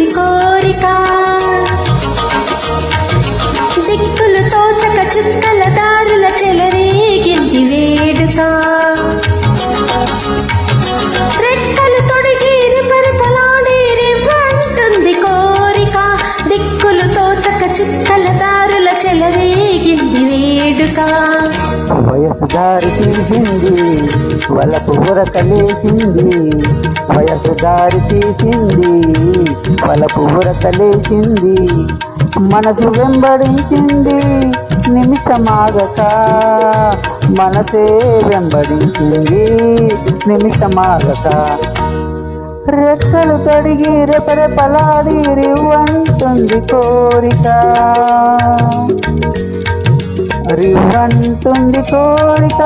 రివ్వంటుంది కోరిక దిక్కులు తోచక చుక్కల దారుల చెలరేగింది వేడుక రెక్కలు తొడిగి రిపరిపలాడి రివ్వంటుంది కోరిక దిక్కులు తోచక చుక్కల దారుల చెలరేగింది వేడుక వయసు దారి తీసింది వలపు ఉరకలేసింది వయసు దారి తీసింది వలపు ఉరకలేసింది మనసు వెంబడించింది నిమిషమాగక మనసే వెంబడించింది నిమిషమాగక రెక్కలు తడిగి రెపరెపలాడి రివ్వంటుంది కోరిక రివ్వంటుంది కోరిక